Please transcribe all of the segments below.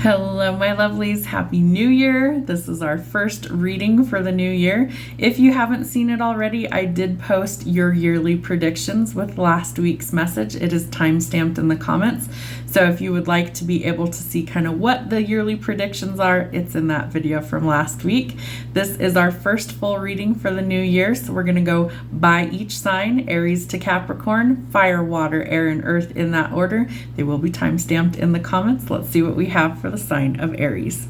Hello, my lovelies. Happy New Year. This is our first reading for the new year. If you haven't seen it already, I did post your yearly predictions with last week's message. It is time-stamped in the comments. So if you would like to be able to see kind of what the yearly predictions are, it's in that video from last week. This is our first full reading for the new year. So we're going to go by each sign, Aries to Capricorn, fire, water, air, and earth in that order. They will be time-stamped in the comments. Let's see what we have for the sign of Aries.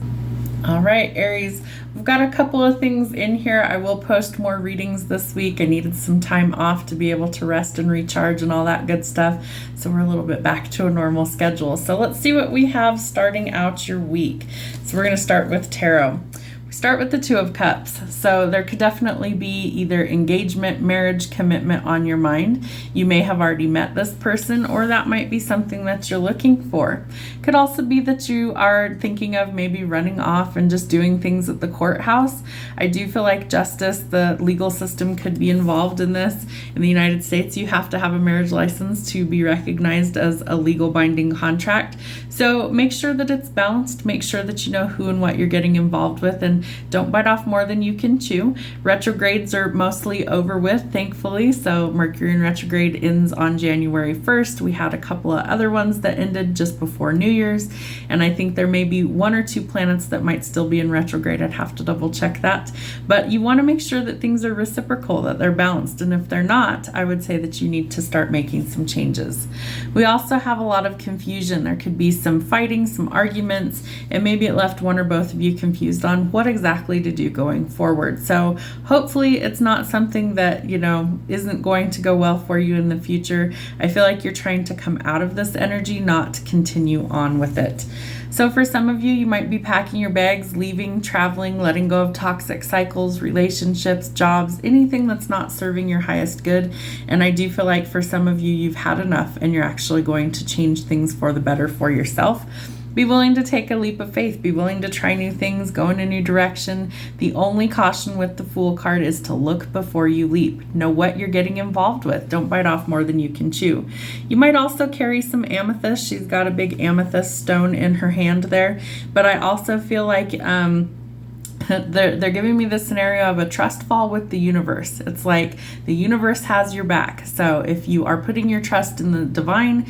All right, Aries, we've got a couple of things in here. I will post more readings this week. I needed some time off to be able to rest and recharge and all that good stuff. So we're a little bit back to a normal schedule. So let's see what we have starting out your week. So we're going to start with tarot. Start with the Two of Cups. So there could definitely be either engagement, marriage, commitment on your mind. You may have already met this person, or that might be something that you're looking for. Could also be that you are thinking of maybe running off and just doing things at the courthouse. I do feel like justice, the legal system could be involved in this. In the United States, you have to have a marriage license to be recognized as a legal binding contract. So make sure that it's balanced. Make sure that you know who and what you're getting involved with, and don't bite off more than you can chew. Retrogrades are mostly over with, thankfully. So Mercury in retrograde ends on January 1st. We had a couple of other ones that ended just before New Year's. And I think there may be one or two planets that might still be in retrograde. I'd have to double check that. But you want to make sure that things are reciprocal, that they're balanced. And if they're not, I would say that you need to start making some changes. We also have a lot of confusion. There could be some fighting, some arguments, and maybe it left one or both of you confused on what exactly to do going forward. So hopefully it's not something that, isn't going to go well for you in the future. I feel like you're trying to come out of this energy, not continue on with it. So for some of you, you might be packing your bags, leaving, traveling, letting go of toxic cycles, relationships, jobs, anything that's not serving your highest good. And I do feel like for some of you, you've had enough and you're actually going to change things for the better for yourself. Be willing to take a leap of faith. Be willing to try new things, go in a new direction. The only caution with the Fool card is to look before you leap. Know what you're getting involved with. Don't bite off more than you can chew. You might also carry some amethyst. She's got a big amethyst stone in her hand there. But I also feel like they're giving me the scenario of a trust fall with the universe. It's like the universe has your back. So if you are putting your trust in the divine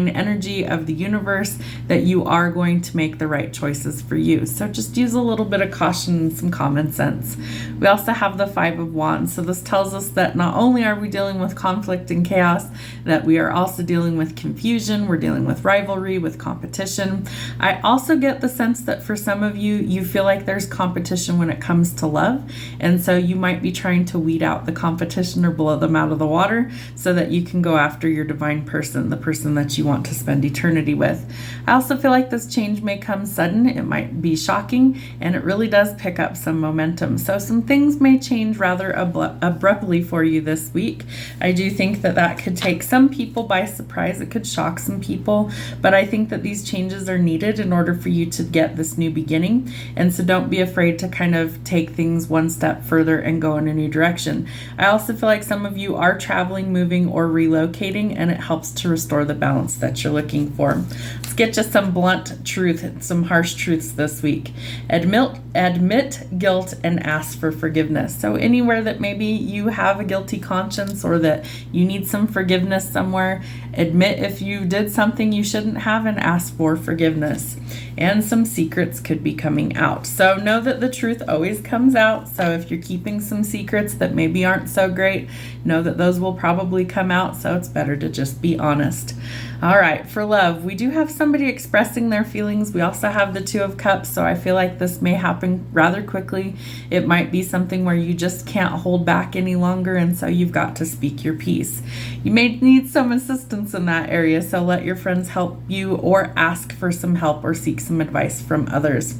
energy of the universe, that you are going to make the right choices for you. So just use a little bit of caution and some common sense. We also have the Five of Wands. So this tells us that not only are we dealing with conflict and chaos, that we are also dealing with confusion. We're dealing with rivalry, with competition. I also get the sense that for some of you, you feel like there's competition when it comes to love, and so you might be trying to weed out the competition or blow them out of the water so that you can go after your divine person, the person that you want to spend eternity with. I also feel like this change may come sudden. It might be shocking, and it really does pick up some momentum. So some things may change rather abruptly for you this week. I do think that could take some people by surprise. It could shock some people, but I think that these changes are needed in order for you to get this new beginning. And so don't be afraid to kind of take things one step further and go in a new direction. I also feel like some of you are traveling, moving, or relocating, and it helps to restore the balance that you're looking for. Let's get to some blunt truth, some harsh truths this week. Admit guilt and ask for forgiveness. So anywhere that maybe you have a guilty conscience or that you need some forgiveness somewhere, admit if you did something you shouldn't have and ask for forgiveness. And some secrets could be coming out. So know that the truth always comes out. So if you're keeping some secrets that maybe aren't so great, know that those will probably come out. So it's better to just be honest. All right, for love, we do have somebody expressing their feelings. We also have the Two of Cups, so I feel like this may happen rather quickly. It might be something where you just can't hold back any longer, and so you've got to speak your piece. You may need some assistance in that area, so let your friends help you or ask for some help or seek some advice from others.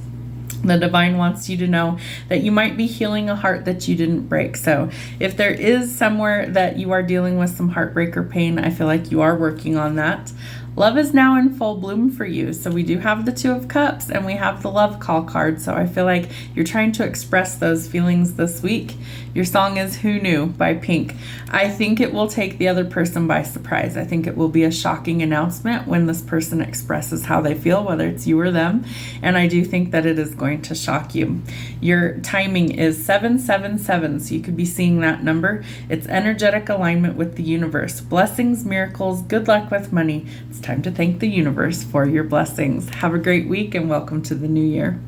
The divine wants you to know that you might be healing a heart that you didn't break. So if there is somewhere that you are dealing with some heartbreak or pain, I feel like you are working on that. Love is now in full bloom for you. So we do have the Two of Cups and we have the Love Call card. So I feel like you're trying to express those feelings this week. Your song is Who Knew by Pink. I think it will take the other person by surprise. I think it will be a shocking announcement when this person expresses how they feel, whether it's you or them. And I do think that it is going to shock you. Your timing is 777, so you could be seeing that number. It's energetic alignment with the universe. Blessings, miracles, good luck with money. It's time to thank the universe for your blessings. Have a great week and welcome to the new year.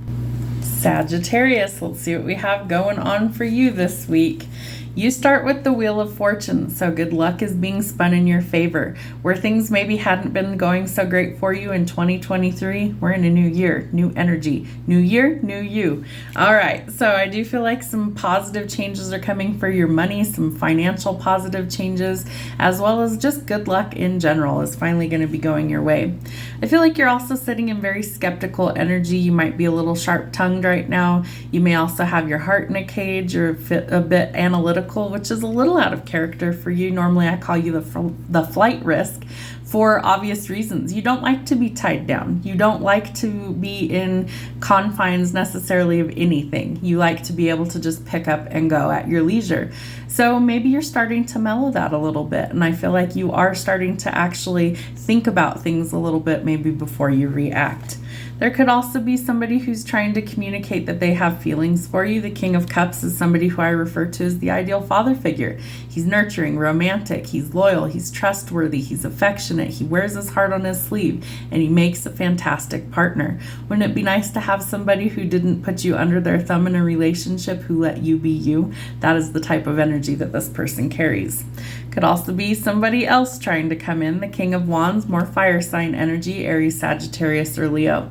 Sagittarius, let's see what we have going on for you this week. You start with the Wheel of Fortune, so good luck is being spun in your favor. Where things maybe hadn't been going so great for you in 2023, we're in a new year, new energy, new year, new you. All right, so I do feel like some positive changes are coming for your money, some financial positive changes, as well as just good luck in general is finally going to be going your way. I feel like you're also sitting in very skeptical energy. You might be a little sharp-tongued right now. You may also have your heart in a cage or a bit analytical, which is a little out of character for you. Normally I call you the flight risk for obvious reasons. You don't like to be tied down. You don't like to be in confines necessarily of anything. You like to be able to just pick up and go at your leisure. So maybe you're starting to mellow that a little bit. And I feel like you are starting to actually think about things a little bit maybe before you react. There could also be somebody who's trying to communicate that they have feelings for you. The King of Cups is somebody who I refer to as the ideal father figure. He's nurturing, romantic, he's loyal, he's trustworthy, he's affectionate, he wears his heart on his sleeve, and he makes a fantastic partner. Wouldn't it be nice to have somebody who didn't put you under their thumb in a relationship, who let you be you? That is the type of energy that this person carries. Could also be somebody else trying to come in. The King of Wands, more fire sign energy, Aries, Sagittarius, or Leo.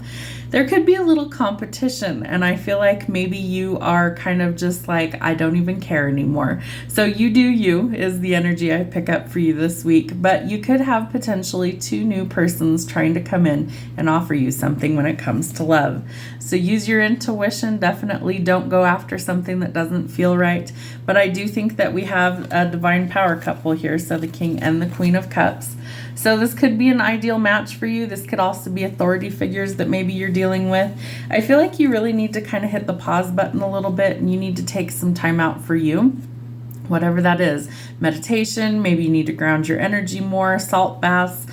There could be a little competition, and I feel like maybe you are kind of just like, I don't even care anymore. So you do you is the energy I pick up for you this week, but you could have potentially two new persons trying to come in and offer you something when it comes to love. So use your intuition. Definitely don't go after something that doesn't feel right. But I do think that we have a divine power couple here, so the King and the Queen of Cups. So this could be an ideal match for you. This could also be authority figures that maybe you're dealing with. I feel like you really need to kind of hit the pause button a little bit, and you need to take some time out for you. Whatever that is, meditation, maybe you need to ground your energy more, salt baths,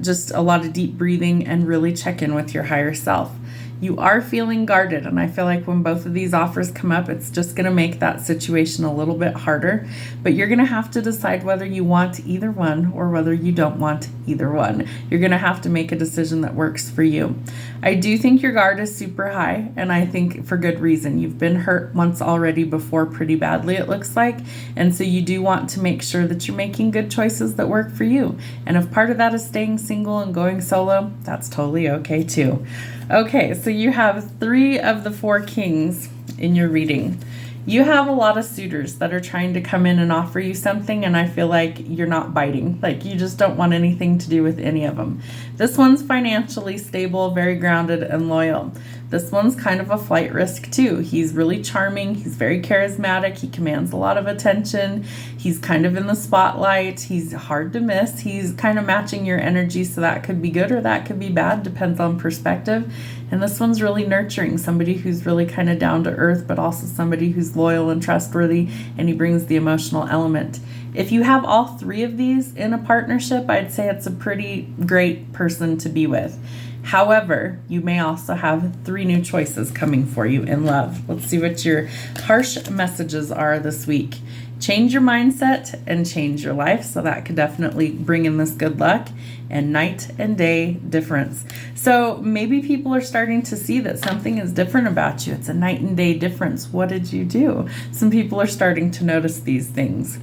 just a lot of deep breathing, and really check in with your higher self. You are feeling guarded, and I feel like when both of these offers come up, it's just going to make that situation a little bit harder, but you're going to have to decide whether you want either one or whether you don't want either one. You're going to have to make a decision that works for you. I do think your guard is super high, and I think for good reason. You've been hurt once already before, pretty badly it looks like, and so you do want to make sure that you're making good choices that work for you. And if part of that is staying single and going solo, that's totally okay too. Okay, so you have 3 of the 4 kings in your reading. You have a lot of suitors that are trying to come in and offer you something, and I feel like you're not biting. Like you just don't want anything to do with any of them. This one's financially stable, very grounded and loyal. This one's kind of a flight risk too. He's really charming. He's very charismatic. He commands a lot of attention. He's kind of in the spotlight. He's hard to miss. He's kind of matching your energy, so that could be good or that could be bad, depends on perspective. And this one's really nurturing, somebody who's really kind of down to earth, but also somebody who's loyal and trustworthy, and he brings the emotional element. If you have all 3 of these in a partnership, I'd say it's a pretty great person to be with. However, you may also have 3 new choices coming for you in love. Let's see what your harsh messages are this week. Change your mindset and change your life. So that could definitely bring in this good luck. And night and day difference. So maybe people are starting to see that something is different about you. It's a night and day difference. What did you do? Some people are starting to notice these things.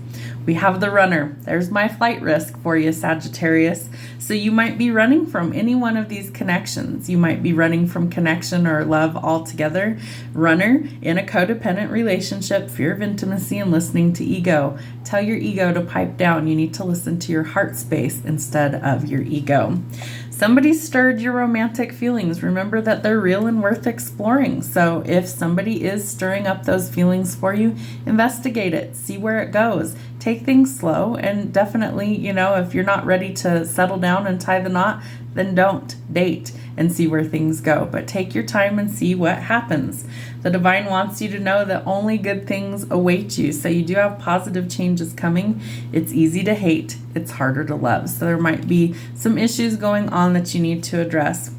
We have the runner. There's my flight risk for you, Sagittarius. So you might be running from any one of these connections. You might be running from connection or love altogether. Runner in a codependent relationship, fear of intimacy, and listening to ego. Tell your ego to pipe down. You need to listen to your heart space instead of your ego. Somebody stirred your romantic feelings. Remember that they're real and worth exploring. So if somebody is stirring up those feelings for you, investigate it, see where it goes. Take things slow, and definitely, if you're not ready to settle down and tie the knot, then don't date and see where things go. But take your time and see what happens. The divine wants you to know that only good things await you. So you do have positive changes coming. It's easy to hate. It's harder to love. So there might be some issues going on that you need to address.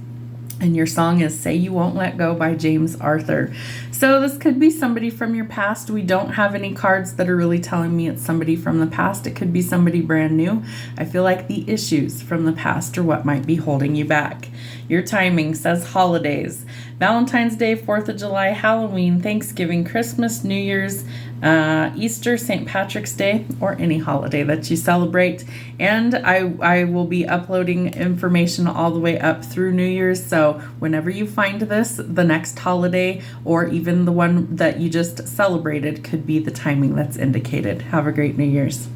And your song is Say You Won't Let Go by James Arthur. So this could be somebody from your past. We don't have any cards that are really telling me it's somebody from the past. It could be somebody brand new. I feel like the issues from the past are what might be holding you back. Your timing says holidays. Valentine's Day, 4th of July, Halloween, Thanksgiving, Christmas, New Year's, Easter, St. Patrick's Day, or any holiday that you celebrate. And I will be uploading information all the way up through New Year's. So whenever you find this, the next holiday or even the one that you just celebrated could be the timing that's indicated. Have a great New Year's.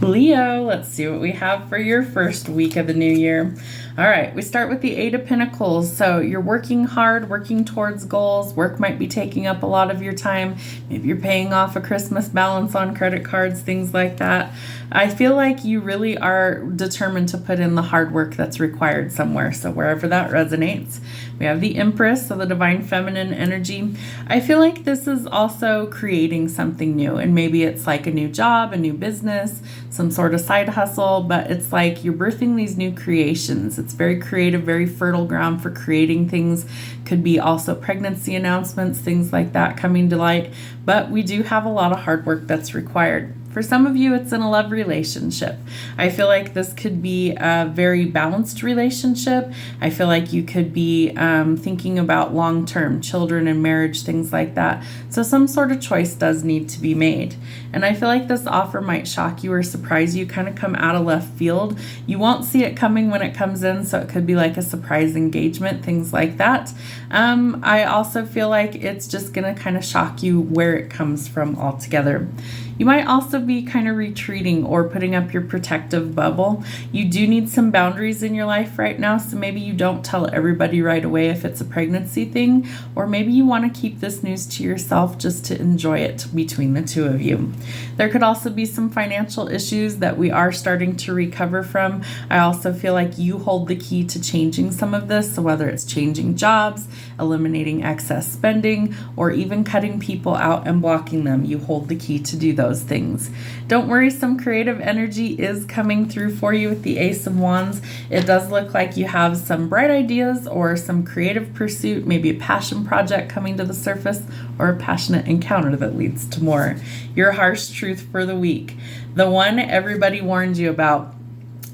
Leo, let's see what we have for your first week of the new year. All right, we start with the 8 of Pentacles. So you're working hard, working towards goals. Work might be taking up a lot of your time. Maybe you're paying off a Christmas balance on credit cards, things like that. I feel like you really are determined to put in the hard work that's required somewhere. So wherever that resonates. We have the Empress, so the divine feminine energy. I feel like this is also creating something new, and maybe it's like a new job, a new business, some sort of side hustle, but it's like you're birthing these new creations. It's very creative, very fertile ground for creating things. Could be also pregnancy announcements, things like that coming to light, but we do have a lot of hard work that's required. For some of you, it's in a love relationship. I feel like this could be a very balanced relationship. I feel like you could be thinking about long-term children and marriage, things like that. So some sort of choice does need to be made. And I feel like this offer might shock you or surprise you, kind of come out of left field. You won't see it coming when it comes in, so it could be like a surprise engagement, things like that. I also feel like it's just going to kind of shock you where it comes from altogether. You might also be kind of retreating or putting up your protective bubble. You do need some boundaries in your life right now, so maybe you don't tell everybody right away if it's a pregnancy thing, or maybe you want to keep this news to yourself just to enjoy it between the two of you. There could also be some financial issues that we are starting to recover from. I also feel like you hold the key to changing some of this, so whether it's changing jobs, eliminating excess spending, or even cutting people out and blocking them, you hold the key to do those things. Don't worry, some creative energy is coming through for you with the Ace of Wands. It does look like you have some bright ideas or some creative pursuit, maybe a passion project coming to the surface, or a passionate encounter that leads to more. Your harsh truth for the week. The one everybody warned you about.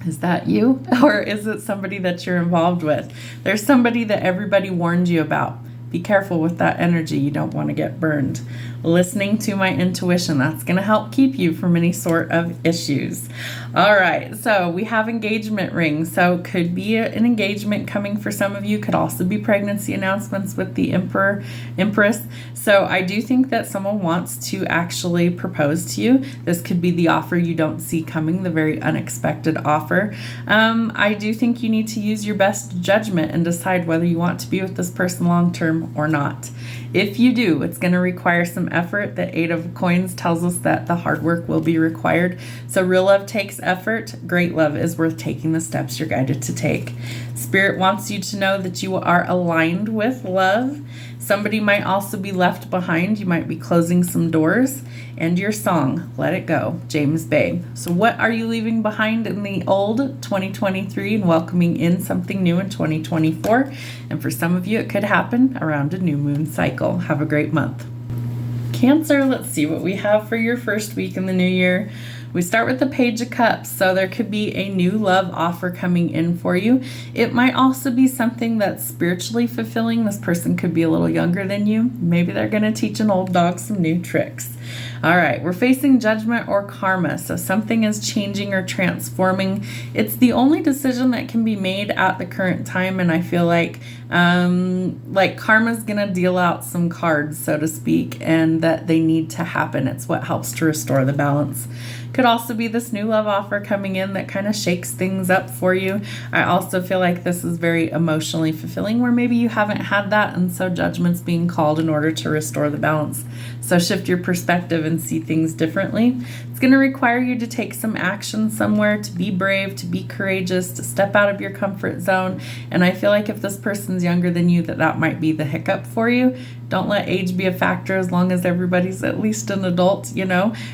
Is that you? Or is it somebody that you're involved with? There's somebody that everybody warned you about. Be careful with that energy. You don't want to get burned. Listening to my intuition, that's going to help keep you from any sort of issues. All right, so we have engagement rings. So could be an engagement coming for some of you. Could also be pregnancy announcements with the Empress. So I do think that someone wants to actually propose to you. This could be the offer you don't see coming, the very unexpected offer. I do think you need to use your best judgment and decide whether you want to be with this person long term or not. If you do, it's going to require some effort. The 8 of Coins tells us that the hard work will be required. So real love takes effort. Great love is worth taking the steps you're guided to take. Spirit wants you to know that you are aligned with love. Somebody might also be left behind. You might be closing some doors. And your song, Let It Go, James Bay. So what are you leaving behind in the old 2023 and welcoming in something new in 2024? And for some of you, it could happen around a new moon cycle. Have a great month. Cancer, let's see what we have for your first week in the new year. We start with the Page of Cups, so there could be a new love offer coming in for you. It might also be something that's spiritually fulfilling. This person could be a little younger than you. Maybe they're going to teach an old dog some new tricks. All right, we're facing judgment or karma, so something is changing or transforming. It's the only decision that can be made at the current time, and I feel like karma's going to deal out some cards, so to speak, and that they need to happen. It's what helps to restore the balance. Could also be this new love offer coming in that kind of shakes things up for you. I also feel like this is very emotionally fulfilling, where maybe you haven't had that, and so judgment's being called in order to restore the balance. So shift your perspective and see things differently. It's going to require you to take some action somewhere, to be brave, to be courageous, to step out of your comfort zone. And I feel like if this person's younger than you, that might be the hiccup for you. Don't let age be a factor as long as everybody's at least an adult,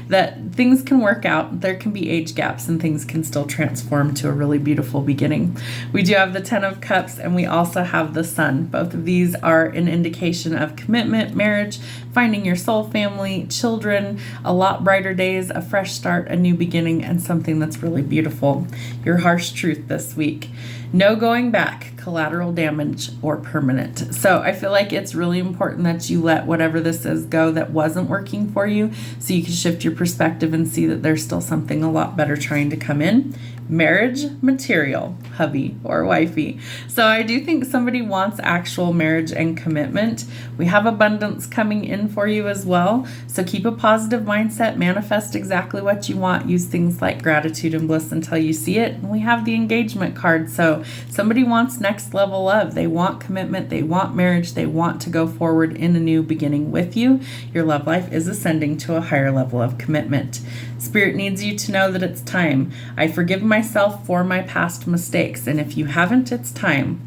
that things can work out. There can be age gaps and things can still transform to a really beautiful beginning. We do have the 10 of Cups and we also have the Sun. Both of these are an indication of commitment, marriage, finding your soul family, children, a lot brighter days, a fresh start, a new beginning, and something that's really beautiful. Your harsh truth this week. No going back, collateral damage, or permanent. So I feel like it's really important that you let whatever this is go that wasn't working for you, so you can shift your perspective and see that there's still something a lot better trying to come in. Marriage material, hubby or wifey. So I do think somebody wants actual marriage and commitment. We have abundance coming in for you as well. So keep a positive mindset, manifest exactly what you want, use things like gratitude and bliss until you see it. And we have the engagement card. So somebody wants next level love. They want commitment. They want marriage. They want to go forward in a new beginning with you. Your love life is ascending to a higher level of commitment. Spirit needs you to know that it's time. I forgive myself for my past mistakes. And if you haven't, it's time.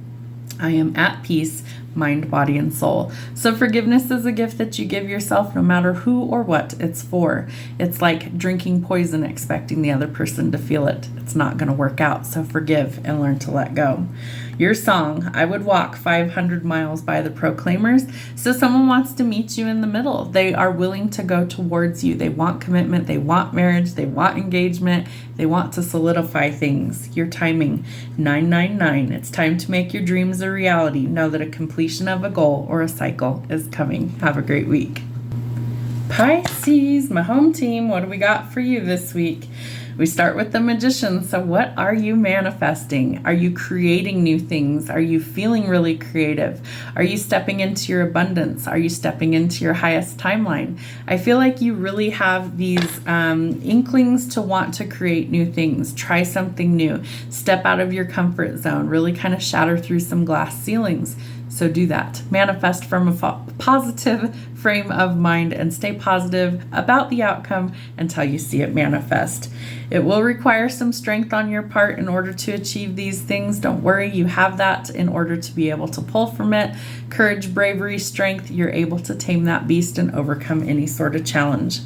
I am at peace, mind, body, and soul. So forgiveness is a gift that you give yourself no matter who or what it's for. It's like drinking poison expecting the other person to feel it. It's not going to work out. So forgive and learn to let go. Your song, I would walk 500 miles by the Proclaimers. So someone wants to meet you in the middle. They are willing to go towards you. They want commitment. They want marriage. They want engagement. They want to solidify things. Your timing, 999. It's time to make your dreams a reality. Know that a completion of a goal or a cycle is coming. Have a great week. Pisces, my home team, what do we got for you this week? We start with the Magician. So what are you manifesting? Are you creating new things? Are you feeling really creative? Are you stepping into your abundance? Are you stepping into your highest timeline? I feel like you really have these inklings to want to create new things, try something new, step out of your comfort zone, really kind of shatter through some glass ceilings. So do that. Manifest from a positive frame of mind and stay positive about the outcome until you see it manifest. It will require some strength on your part in order to achieve these things. Don't worry, you have that in order to be able to pull from it. Courage, bravery, strength, you're able to tame that beast and overcome any sort of challenge.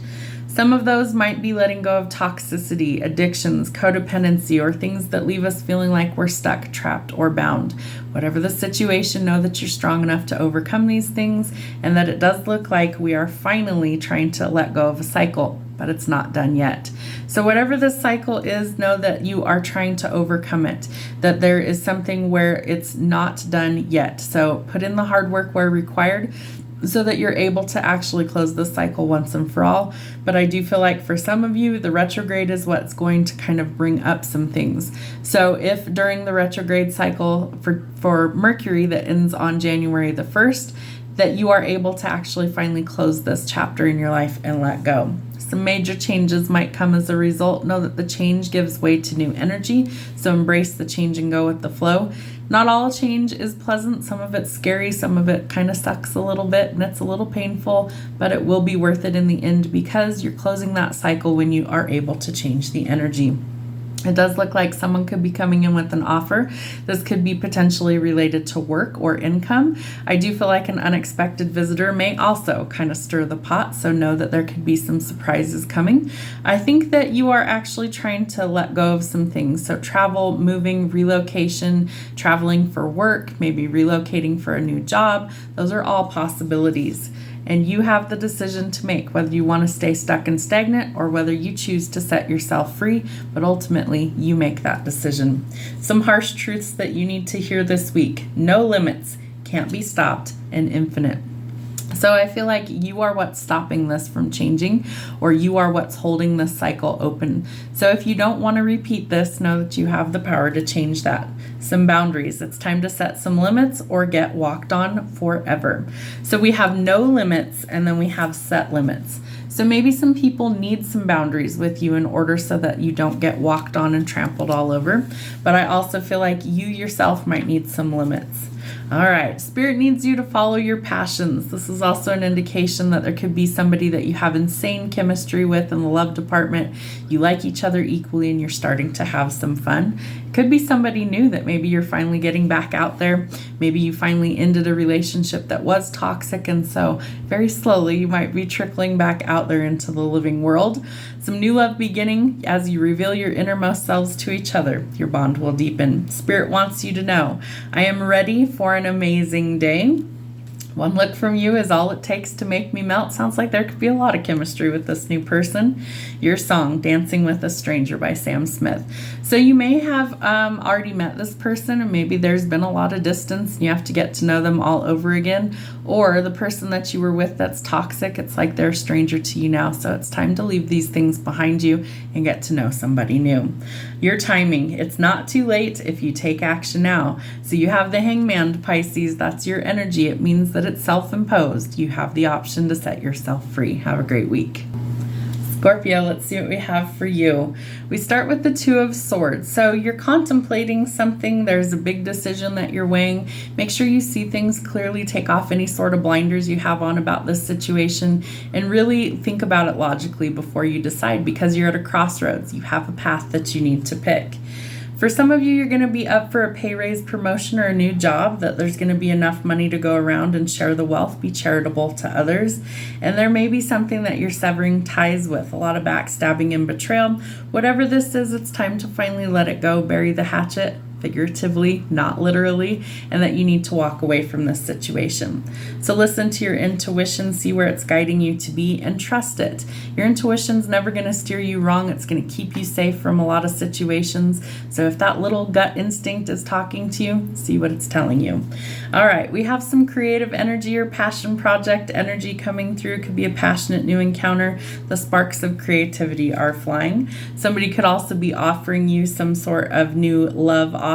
Some of those might be letting go of toxicity, addictions, codependency, or things that leave us feeling like we're stuck, trapped, or bound. Whatever the situation, know that you're strong enough to overcome these things and that it does look like we are finally trying to let go of a cycle, but it's not done yet. So whatever this cycle is, know that you are trying to overcome it, that there is something where it's not done yet. So put in the hard work where required, so that you're able to actually close this cycle once and for all. But I do feel like for some of you, the retrograde is what's going to kind of bring up some things. So if during the retrograde cycle for Mercury that ends on January the 1st, that you are able to actually finally close this chapter in your life and let go. Some major changes might come as a result. Know that the change gives way to new energy, so embrace the change and go with the flow. Not all change is pleasant. Some of it's scary. Some of it kind of sucks a little bit and it's a little painful, but it will be worth it in the end because you're closing that cycle when you are able to change the energy. It does look like someone could be coming in with an offer. This could be potentially related to work or income. I do feel like an unexpected visitor may also kind of stir the pot, so know that there could be some surprises coming. I think that you are actually trying to let go of some things. So travel, moving, relocation, traveling for work, maybe relocating for a new job. Those are all possibilities. And you have the decision to make whether you want to stay stuck and stagnant or whether you choose to set yourself free, but ultimately you make that decision. Some harsh truths that you need to hear this week: no limits, can't be stopped, and infinite. So I feel like you are what's stopping this from changing, or you are what's holding this cycle open. So if you don't want to repeat this, know that you have the power to change that. Some boundaries. It's time to set some limits or get walked on forever. So we have no limits and then we have set limits. So maybe some people need some boundaries with you in order so that you don't get walked on and trampled all over. But I also feel like you yourself might need some limits. All right, Spirit needs you to follow your passions. This is also an indication that there could be somebody that you have insane chemistry with in the love department. You like each other equally and you're starting to have some fun. It could be somebody new that maybe you're finally getting back out there. Maybe you finally ended a relationship that was toxic, and so very slowly you might be trickling back out there into the living world. Some new love beginning as you reveal your innermost selves to each other. Your bond will deepen. Spirit wants you to know, I am ready for an amazing day. One look from you is all it takes to make me melt. Sounds like there could be a lot of chemistry with this new person. Your song, Dancing with a Stranger by Sam Smith. So you may have already met this person, and maybe there's been a lot of distance and you have to get to know them all over again. Or the person that you were with that's toxic, it's like they're a stranger to you now. So it's time to leave these things behind you and get to know somebody new. Your timing, it's not too late if you take action now. So you have the Hangman, Pisces, that's your energy. It means that it's self-imposed. You have the option to set yourself free. Have a great week. Scorpio, let's see what we have for you. We start with the Two of Swords. So you're contemplating something. There's a big decision that you're weighing. Make sure you see things clearly. Take off any sort of blinders you have on about this situation and really think about it logically before you decide, because you're at a crossroads. You have a path that you need to pick. For some of you, you're going to be up for a pay raise, promotion, or a new job, that there's going to be enough money to go around and share the wealth, be charitable to others. And there may be something that you're severing ties with, a lot of backstabbing and betrayal. Whatever this is, it's time to finally let it go, bury the hatchet, figuratively, not literally, and that you need to walk away from this situation. So listen to your intuition, see where it's guiding you to be, and trust it. Your intuition's never going to steer you wrong. It's going to keep you safe from a lot of situations. So if that little gut instinct is talking to you, see what it's telling you. All right, we have some creative energy or passion project energy coming through. It could be a passionate new encounter. The sparks of creativity are flying. Somebody could also be offering you some sort of new love offer.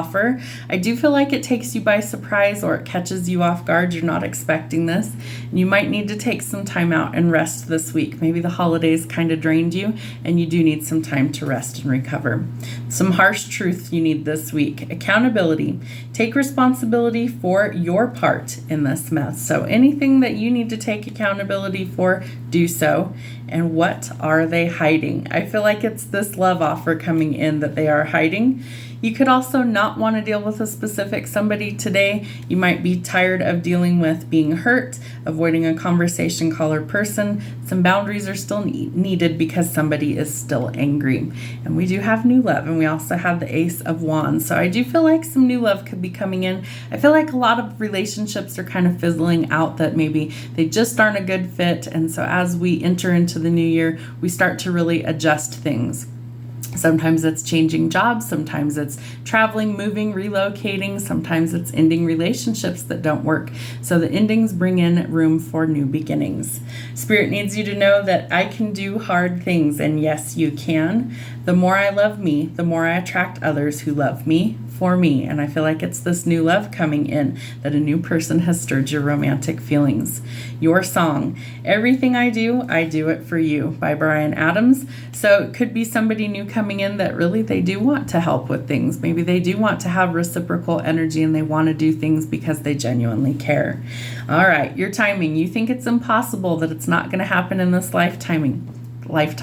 I do feel like it takes you by surprise, or it catches you off guard. You're not expecting this. And you might need to take some time out and rest this week. Maybe the holidays kind of drained you and you do need some time to rest and recover. Some harsh truth you need this week. Accountability. Take responsibility for your part in this mess. So anything that you need to take accountability for, do so. And what are they hiding? I feel like it's this love offer coming in that they are hiding. You could also not want to deal with a specific somebody today. You might be tired of dealing with being hurt, avoiding a conversation, call or person. Some boundaries are still needed because somebody is still angry. And we do have new love, and we also have the Ace of Wands. So I do feel like some new love could be coming in. I feel like a lot of relationships are kind of fizzling out, that maybe they just aren't a good fit. And so as we enter into the new year, we start to really adjust things. Sometimes it's changing jobs, sometimes it's traveling, moving, relocating, sometimes it's ending relationships that don't work. So the endings bring in room for new beginnings. Spirit needs you to know that I can do hard things, and yes, you can. The more I love me, the more I attract others who love me for me. And I feel like it's this new love coming in, that a new person has stirred your romantic feelings. Your song, Everything I Do It For You by Bryan Adams. So it could be somebody new coming in that really they do want to help with things. Maybe they do want to have reciprocal energy and they want to do things because they genuinely care. All right, your timing. You think it's impossible, that it's not going to happen in this lifetime. If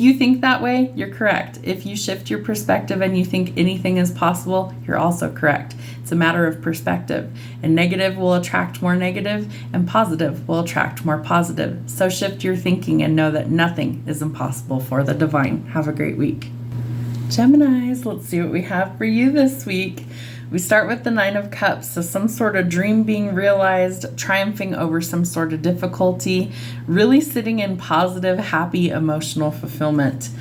you think that way, you're correct. If you shift your perspective and you think anything is possible, you're also correct. It's a matter of perspective. And negative will attract more negative, and positive will attract more positive. So shift your thinking and know that nothing is impossible for the divine. Have a great week. Geminis, let's see what we have for you this week. We start with the Nine of Cups, so some sort of dream being realized, triumphing over some sort of difficulty, really sitting in positive, happy, emotional fulfillment.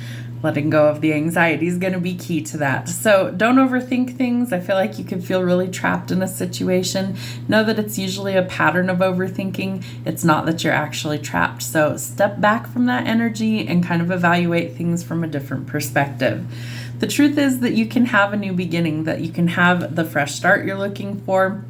Letting go of the anxiety is going to be key to that. So don't overthink things. I feel like you could feel really trapped in a situation. Know that it's usually a pattern of overthinking. It's not that you're actually trapped. So step back from that energy and kind of evaluate things from a different perspective. The truth is that you can have a new beginning, that you can have the fresh start you're looking for.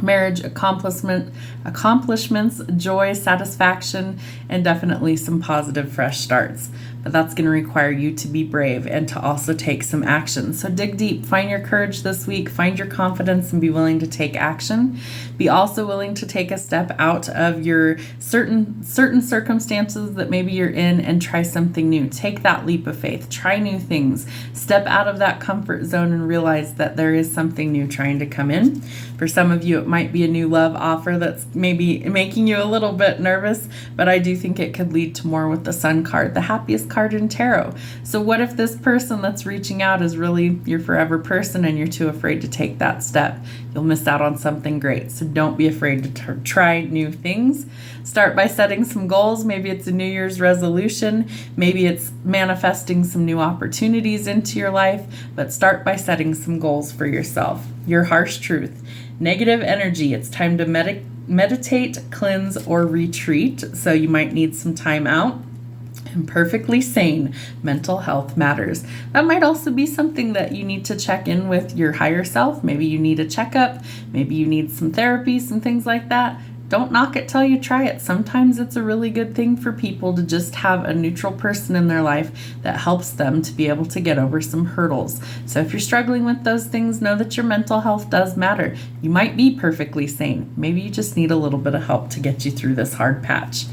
marriage, accomplishments, joy, satisfaction, and definitely some positive fresh starts. But that's going to require you to be brave and to also take some action. So dig deep, find your courage this week, find your confidence, and be willing to take action. Be also willing to take a step out of your certain circumstances that maybe you're in and try something new. Take that leap of faith, try new things, step out of that comfort zone and realize that there is something new trying to come in. For some of you, it might be a new love offer that's maybe making you a little bit nervous, but I do think it could lead to more with the Sun card, the happiest card in tarot. So what if this person that's reaching out is really your forever person and you're too afraid to take that step? You'll miss out on something great. So don't be afraid to try new things. Start by setting some goals. Maybe it's a New Year's resolution. Maybe it's manifesting some new opportunities into your life, but start by setting some goals for yourself. Your harsh truth. Negative energy. It's time to meditate, cleanse, or retreat. So you might need some time out. And perfectly sane. Mental health matters. That might also be something that you need to check in with your higher self. Maybe you need a checkup. Maybe you need some therapy, some things like that. Don't knock it till you try it. Sometimes it's a really good thing for people to just have a neutral person in their life that helps them to be able to get over some hurdles. So if you're struggling with those things, know that your mental health does matter. You might be perfectly sane. Maybe you just need a little bit of help to get you through this hard patch.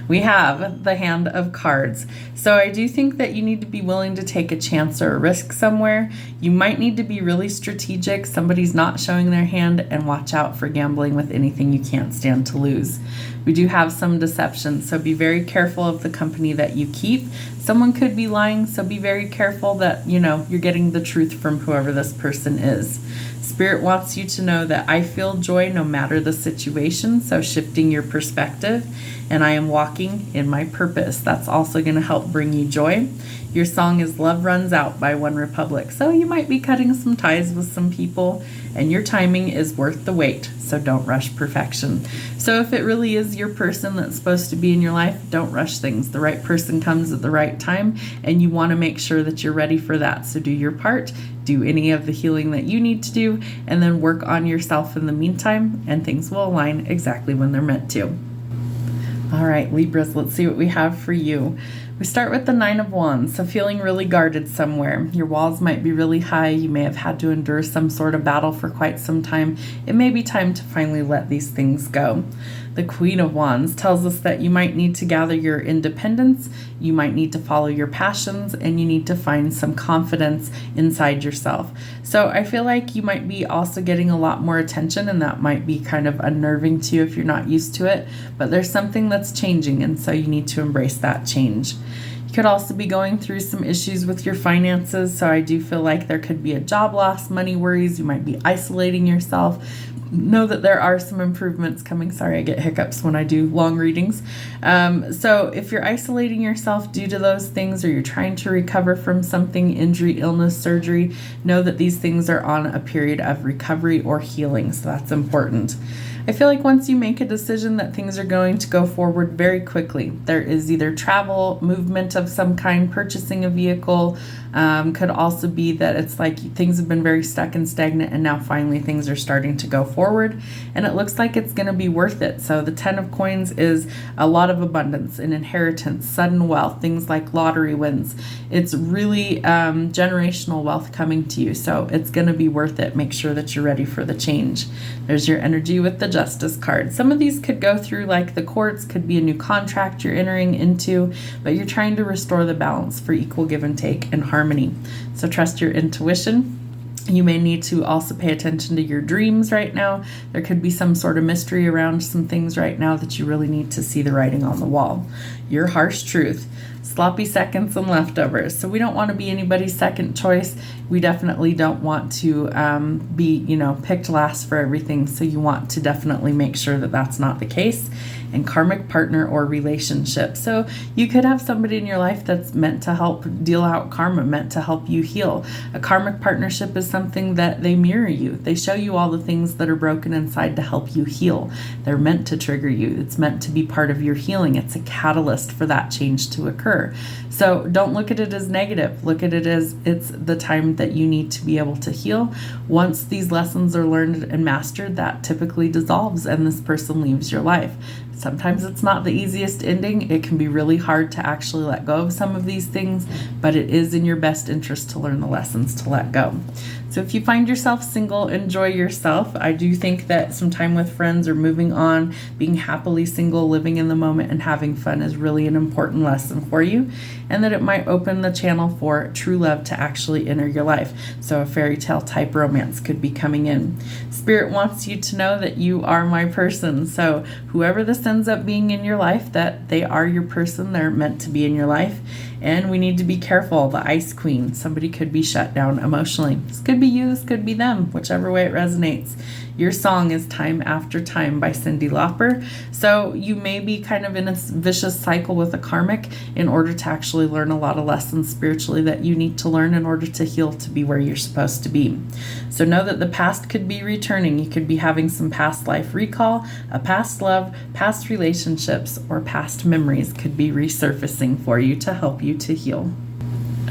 We have the Hand of Cards. So I do think that you need to be willing to take a chance or a risk somewhere. You might need to be really strategic. Somebody's not showing their hand, and watch out for gambling with anything you can't stand to lose. We do have some deception, so be very careful of the company that you keep. Someone could be lying, so be very careful that, you're getting the truth from whoever this person is. Spirit wants you to know that I feel joy no matter the situation, so shifting your perspective, and I am walking in my purpose. That's also going to help bring you joy. Your song is Love Runs Out by One Republic, so you might be cutting some ties with some people, and your timing is worth the wait, so don't rush perfection. So if it really is your person that's supposed to be in your life, don't rush things. The right person comes at the right time, and you want to make sure that you're ready for that. So do your part, do any of the healing that you need to do, and then work on yourself in the meantime, and things will align exactly when they're meant to. All right, Libras, let's see what we have for you. We start with the Nine of Wands, so feeling really guarded somewhere. Your walls might be really high. You may have had to endure some sort of battle for quite some time. It may be time to finally let these things go. The Queen of Wands tells us that you might need to gather your independence, you might need to follow your passions, and you need to find some confidence inside yourself. So I feel like you might be also getting a lot more attention, and that might be kind of unnerving to you if you're not used to it, but there's something that's changing, and so you need to embrace that change. You could also be going through some issues with your finances, so I do feel like there could be a job loss, money worries, you might be isolating yourself. Know that there are some improvements coming. Sorry, I get hiccups when I do long readings. So if you're isolating yourself due to those things, or you're trying to recover from something, injury, illness, surgery, know that these things are on a period of recovery or healing. So that's important. I feel like once you make a decision that things are going to go forward very quickly. There is either travel, movement of some kind, purchasing a vehicle. Could also be that it's like things have been very stuck and stagnant, and now finally things are starting to go forward, and it looks like it's going to be worth it. So the 10 of Coins is a lot of abundance, an inheritance, sudden wealth, things like lottery wins. It's really generational wealth coming to you, so it's going to be worth it. Make sure that you're ready for the change. There's your energy with the Justice card. Some of these could go through like the courts, could be a new contract you're entering into, but you're trying to restore the balance for equal give and take and harmony. So trust your intuition. You may need to also pay attention to your dreams right now. There could be some sort of mystery around some things right now that you really need to see the writing on the wall. Your harsh truth. Sloppy seconds and leftovers. So we don't want to be anybody's second choice. We definitely don't want to be, picked last for everything. So you want to definitely make sure that that's not the case. And karmic partner or relationship. So you could have somebody in your life that's meant to help deal out karma, meant to help you heal. A karmic partnership is something that they mirror you. They show you all the things that are broken inside to help you heal. They're meant to trigger you. It's meant to be part of your healing. It's a catalyst for that change to occur. occur. So don't look at it as negative. Look at it as it's the time that you need to be able to heal. Once these lessons are learned and mastered, that typically dissolves and this person leaves your life. Sometimes it's not the easiest ending. It can be really hard to actually let go of some of these things, but it is in your best interest to learn the lessons to let go. So if you find yourself single, enjoy yourself. I do think that some time with friends or moving on, being happily single, living in the moment, and having fun is really an important lesson for you, and that it might open the channel for true love to actually enter your life. So a fairy tale type romance could be coming in. Spirit wants you to know that you are my person. So whoever this ends up being in your life, that they are your person. They're meant to be in your life. And we need to be careful. The Ice Queen, somebody could be shut down emotionally. This could be you, this could be them, whichever way it resonates. Your song is Time After Time by Cyndi Lauper. So you may be kind of in a vicious cycle with a karmic in order to actually learn a lot of lessons spiritually that you need to learn in order to heal to be where you're supposed to be. So know that the past could be returning. You could be having some past life recall, a past love, past relationships, or past memories could be resurfacing for you to help you to heal.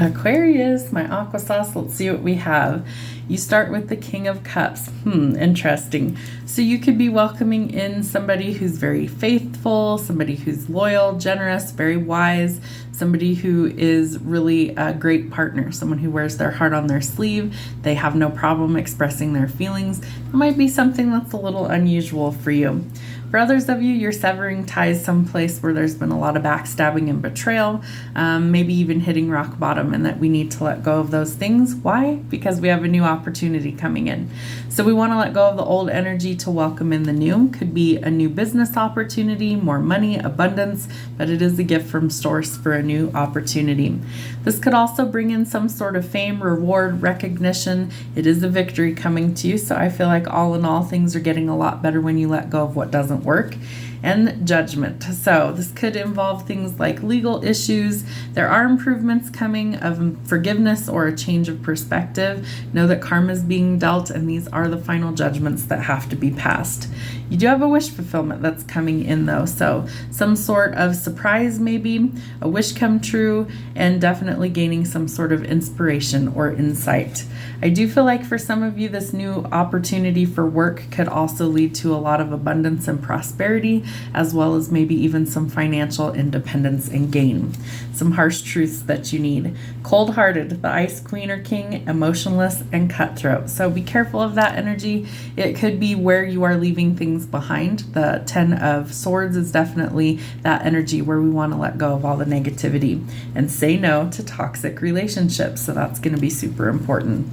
Aquarius, my aqua sauce, let's see what we have. You start with the King of Cups. Interesting. So you could be welcoming in somebody who's very faithful, somebody who's loyal, generous, very wise, somebody who is really a great partner, someone who wears their heart on their sleeve. They have no problem expressing their feelings. It might be something that's a little unusual for you. For others of you, you're severing ties someplace where there's been a lot of backstabbing and betrayal, maybe even hitting rock bottom, and that we need to let go of those things. Why? Because we have a new opportunity coming in. So we want to let go of the old energy to welcome in the new. Could be a new business opportunity, more money, abundance, but it is a gift from source for a new opportunity. This could also bring in some sort of fame, reward, recognition. It is a victory coming to you. So I feel like all in all, things are getting a lot better when you let go of what doesn't work. And judgment. So this could involve things like legal issues. There are improvements coming of forgiveness or a change of perspective. Know that karma is being dealt, and these are the final judgments that have to be passed. You do have a wish fulfillment that's coming in though. So some sort of surprise, maybe a wish come true, and definitely gaining some sort of inspiration or insight. I do feel like for some of you, this new opportunity for work could also lead to a lot of abundance and prosperity, as well as maybe even some financial independence and gain. Some harsh truths that you need. Cold-hearted, the Ice Queen or King, emotionless, and cutthroat. So be careful of that energy. It could be where you are leaving things behind. The Ten of Swords is definitely that energy where we want to let go of all the negativity and say no to toxic relationships. So that's going to be super important.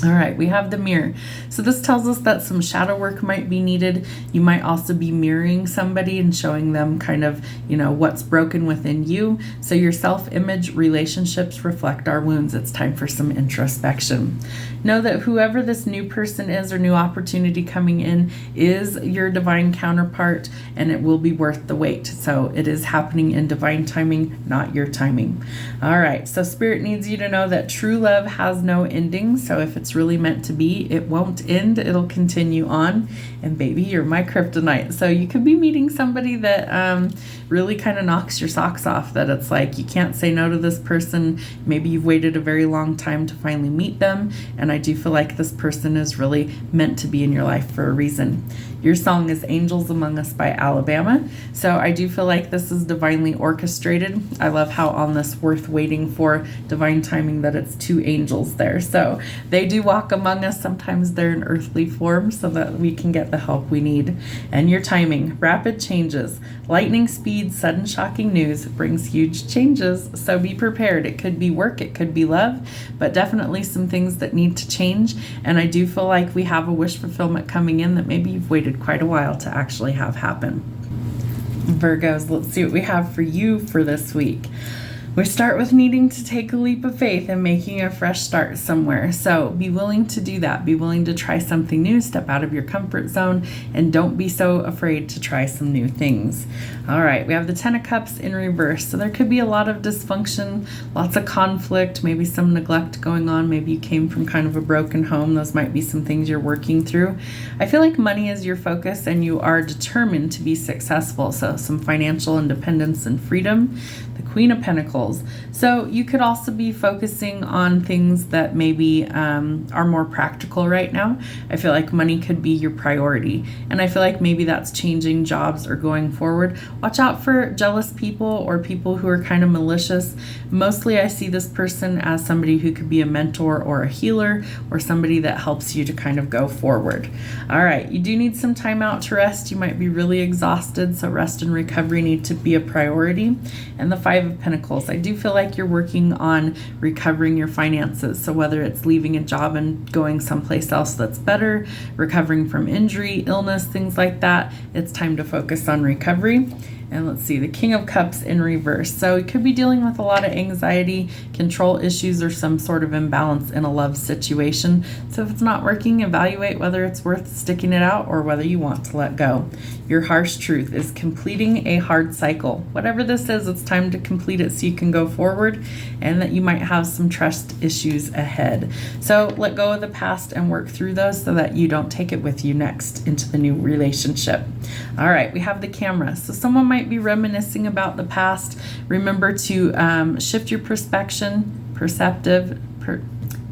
All right, we have the Mirror. So this tells us that some shadow work might be needed. You might also be mirroring somebody and showing them kind of, what's broken within you. So your self-image relationships reflect our wounds. It's time for some introspection. Know that whoever this new person is or new opportunity coming in is your divine counterpart, and it will be worth the wait. So it is happening in divine timing, not your timing. All right, so Spirit needs you to know that true love has no ending. So if it's really meant to be, it won't end, it'll continue on. And baby, you're my kryptonite. So you could be meeting somebody that really kind of knocks your socks off, that it's like you can't say no to this person. Maybe you've waited a very long time to finally meet them, and I do feel like this person is really meant to be in your life for a reason. Your song is Angels Among Us by Alabama. So I do feel like this is divinely orchestrated. I love how on this worth waiting for divine timing that it's two angels there. So they do walk among us. Sometimes they're in earthly form so that we can get the help we need. And your timing, rapid changes, lightning speed, sudden shocking news brings huge changes. So be prepared. It could be work, it could be love, but definitely some things that need to change. And I do feel like we have a wish fulfillment coming in that maybe you've waited quite a while to actually have happen. Virgos, let's see what we have for you for this week. We start with needing to take a leap of faith and making a fresh start somewhere. So be willing to do that. Be willing to try something new, step out of your comfort zone, and don't be so afraid to try some new things. All right, we have the Ten of Cups in reverse. So there could be a lot of dysfunction, lots of conflict, maybe some neglect going on. Maybe you came from kind of a broken home. Those might be some things you're working through. I feel like money is your focus and you are determined to be successful. So some financial independence and freedom. The Queen of Pentacles. Pentacles. So you could also be focusing on things that maybe are more practical right now. I feel like money could be your priority. And I feel like maybe that's changing jobs or going forward. Watch out for jealous people or people who are kind of malicious. Mostly I see this person as somebody who could be a mentor or a healer or somebody that helps you to kind of go forward. All right, you do need some time out to rest. You might be really exhausted, so rest and recovery need to be a priority. And the Five of Pentacles, I do feel like you're working on recovering your finances. So whether it's leaving a job and going someplace else that's better, recovering from injury, illness, things like that, it's time to focus on recovery. And let's see, the King of Cups in reverse. So you could be dealing with a lot of anxiety, control issues, or some sort of imbalance in a love situation. So if it's not working, evaluate whether it's worth sticking it out or whether you want to let go. Your harsh truth is completing a hard cycle. Whatever this is, it's time to complete it so you can go forward, and that you might have some trust issues ahead. So let go of the past and work through those so that you don't take it with you next into the new relationship. All right, we have the Camera. So someone might be reminiscing about the past. Remember to shift your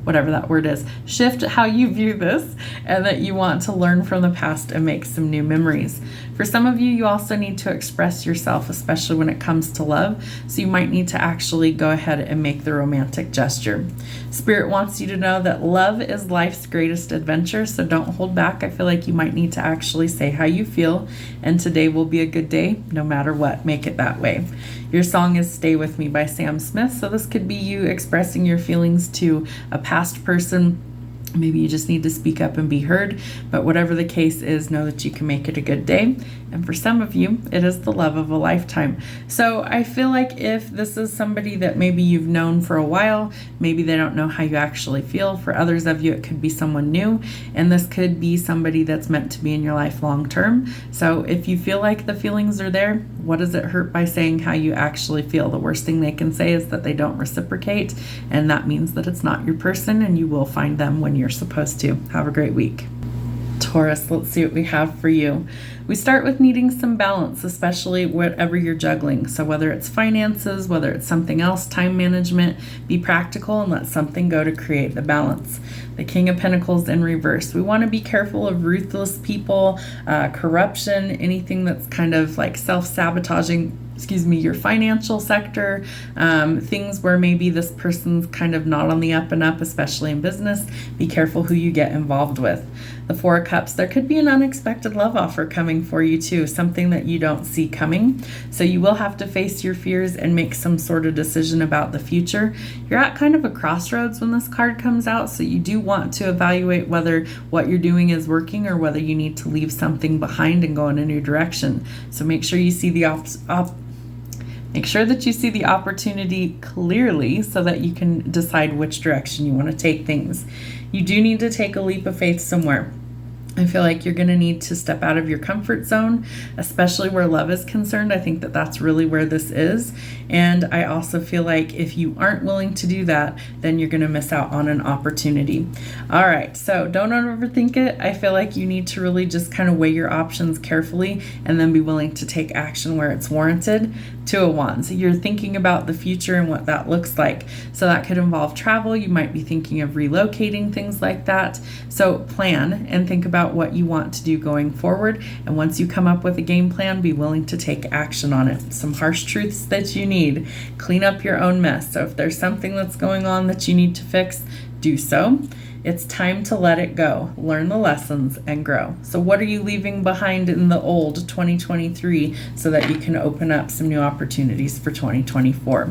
whatever that word is, shift how you view this, and that you want to learn from the past and make some new memories. For some of you, you also need to express yourself, especially when it comes to love. So you might need to actually go ahead and make the romantic gesture. Spirit wants you to know that love is life's greatest adventure, so don't hold back. I feel like you might need to actually say how you feel, and today will be a good day, no matter what. Make it that way. Your song is Stay With Me by Sam Smith, so this could be you expressing your feelings to a past person. Maybe you just need to speak up and be heard, but whatever the case is, know that you can make it a good day. And for some of you, it is the love of a lifetime. So I feel like if this is somebody that maybe you've known for a while, maybe they don't know how you actually feel. For others of you, it could be someone new, and this could be somebody that's meant to be in your life long term. So if you feel like the feelings are there, what does it hurt by saying how you actually feel? The worst thing they can say is that they don't reciprocate, and that means that it's not your person, and you will find them when you're supposed to. Have a great week. Taurus, let's see what we have for you. We start with needing some balance, especially whatever you're juggling. So whether it's finances, whether it's something else, time management, be practical and let something go to create the balance. The King of Pentacles in reverse. We want to be careful of ruthless people, corruption, anything that's kind of like self-sabotaging, your financial sector, things where maybe this person's kind of not on the up and up, especially in business. Be careful who you get involved with. The Four of Cups, there could be an unexpected love offer coming for you too, something that you don't see coming. So you will have to face your fears and make some sort of decision about the future. You're at kind of a crossroads when this card comes out, so you do want to evaluate whether what you're doing is working or whether you need to leave something behind and go in a new direction. So make sure you see the Make sure that you see the opportunity clearly so that you can decide which direction you want to take things. You do need to take a leap of faith somewhere. I feel like you're going to need to step out of your comfort zone, especially where love is concerned. I think that that's really where this is. And I also feel like if you aren't willing to do that, then you're going to miss out on an opportunity. All right, so don't overthink it. I feel like you need to really just kind of weigh your options carefully and then be willing to take action where it's warranted. Two of Wands, you're thinking about the future and what that looks like. So that could involve travel. You might be thinking of relocating, things like that. So plan and think about what you want to do going forward. And once you come up with a game plan, be willing to take action on it. Some harsh truths that you need. Clean up your own mess. So if there's something that's going on that you need to fix, do so. It's time to let it go, learn the lessons, and grow. So what are you leaving behind in the old 2023 so that you can open up some new opportunities for 2024?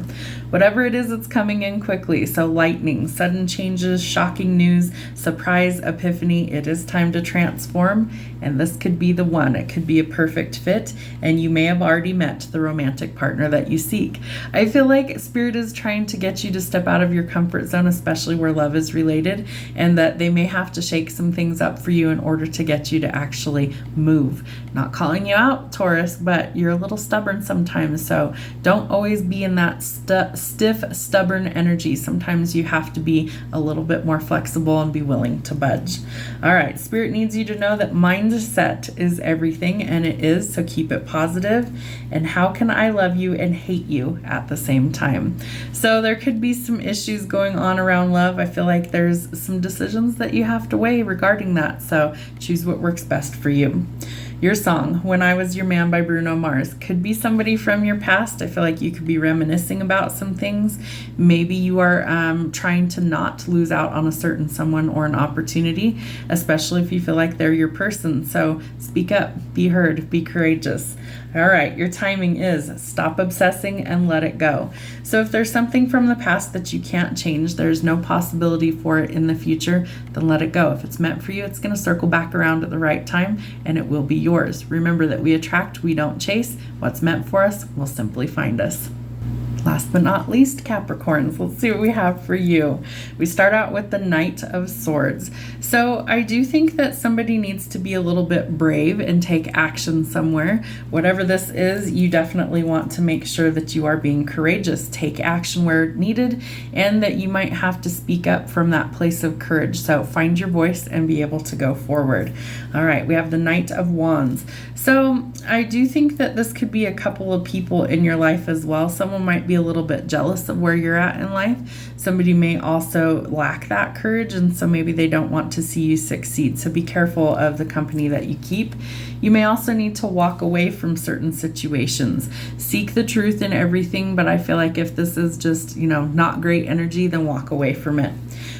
Whatever it is, it's coming in quickly. So lightning, sudden changes, shocking news, surprise, epiphany. It is time to transform, and this could be the one. It could be a perfect fit, and you may have already met the romantic partner that you seek. I feel like Spirit is trying to get you to step out of your comfort zone, especially where love is related, and that they may have to shake some things up for you in order to get you to actually move. Not calling you out, Taurus, but you're a little stubborn sometimes, so don't always be in that stiff, stubborn energy. Sometimes you have to be a little bit more flexible and be willing to budge. All right, Spirit needs you to know that mindset is everything, and it is, so keep it positive. And how can I love you and hate you at the same time? So there could be some issues going on around love. I feel like there's some decisions that you have to weigh regarding that, so choose what works best for you. Your song, When I Was Your Man by Bruno Mars, could be somebody from your past. I feel like you could be reminiscing about some things. Maybe you are trying to not lose out on a certain someone or an opportunity, especially if you feel like they're your person. So speak up, be heard, be courageous. All right, your timing is stop obsessing and let it go. So if there's something from the past that you can't change, there's no possibility for it in the future, then let it go. If it's meant for you, it's going to circle back around at the right time, and it will be yours. Remember that we attract, we don't chase. What's meant for us will simply find us. Last but not least, Capricorns. Let's see what we have for you. We start out with the Knight of Swords. So I do think that somebody needs to be a little bit brave and take action somewhere. Whatever this is, you definitely want to make sure that you are being courageous, take action where needed, and that you might have to speak up from that place of courage. So find your voice and be able to go forward. All right, we have the Knight of Wands. So I do think that this could be a couple of people in your life as well. Someone might be a little bit jealous of where you're at in life. Somebody may also lack that courage, and so maybe they don't want to see you succeed. So be careful of the company that you keep. You may also need to walk away from certain situations. Seek the truth in everything, but I feel like if this is just, not great energy, then walk away from it.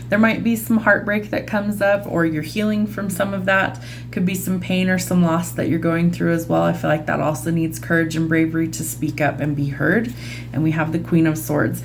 There might be some heartbreak that comes up, or you're healing from some of that. Could be some pain or some loss that you're going through as well. I feel like that also needs courage and bravery to speak up and be heard. And we have the Queen of Swords.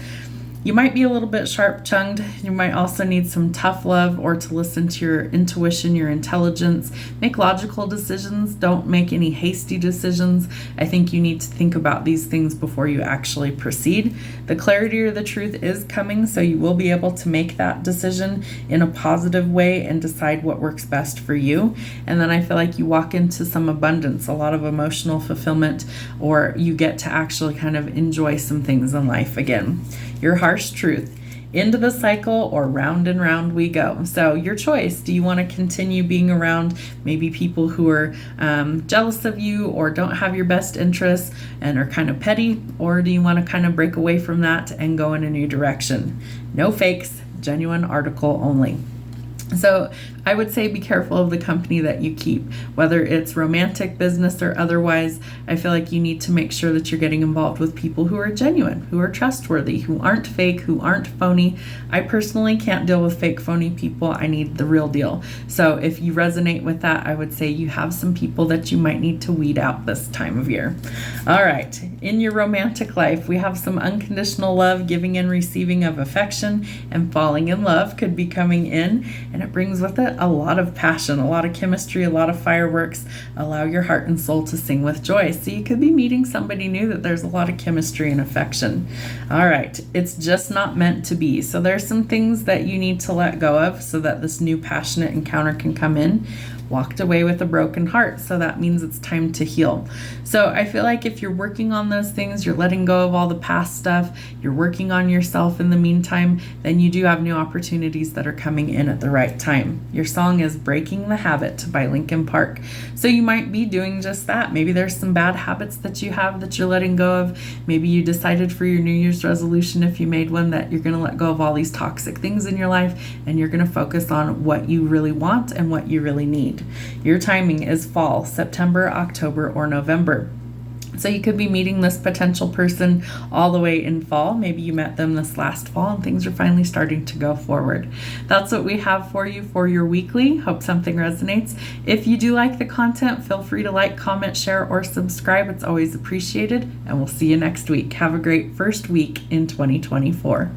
You might be a little bit sharp-tongued. You might also need some tough love, or to listen to your intuition, your intelligence. Make logical decisions. Don't make any hasty decisions. I think you need to think about these things before you actually proceed. The clarity or the truth is coming, so you will be able to make that decision in a positive way and decide what works best for you. And then I feel like you walk into some abundance, a lot of emotional fulfillment, or you get to actually kind of enjoy some things in life again. Your harsh truth. Into the cycle, or round and round we go. So your choice. Do you want to continue being around maybe people who are jealous of you or don't have your best interests and are kind of petty? Or do you want to kind of break away from that and go in a new direction? No fakes, genuine article only. So I would say be careful of the company that you keep, whether it's romantic, business, or otherwise. I feel like you need to make sure that you're getting involved with people who are genuine, who are trustworthy, who aren't fake, who aren't phony. I personally can't deal with fake, phony people. I need the real deal. So if you resonate with that, I would say you have some people that you might need to weed out this time of year. All right, in your romantic life, we have some unconditional love, giving and receiving of affection, and falling in love could be coming in, and it brings with it a lot of passion, a lot of chemistry, a lot of fireworks. Allow your heart and soul to sing with joy. So you could be meeting somebody new that there's a lot of chemistry and affection. All right, it's just not meant to be. So there's some things that you need to let go of so that this new passionate encounter can come in. Walked away with a broken heart, so that means it's time to heal. So I feel like if you're working on those things, you're letting go of all the past stuff, you're working on yourself in the meantime, then you do have new opportunities that are coming in at the right time. Your song is Breaking the Habit by Linkin Park. So you might be doing just that. Maybe there's some bad habits that you have that you're letting go of. Maybe you decided for your New Year's resolution, if you made one, that you're going to let go of all these toxic things in your life, and you're going to focus on what you really want and what you really need. Your timing is fall, September, October, or November. So you could be meeting this potential person all the way in fall. Maybe you met them this last fall and things are finally starting to go forward. That's what we have for you for your weekly. Hope something resonates. If you do like the content, feel free to like, comment, share, or subscribe. It's always appreciated, and we'll see you next week. Have a great first week in 2024.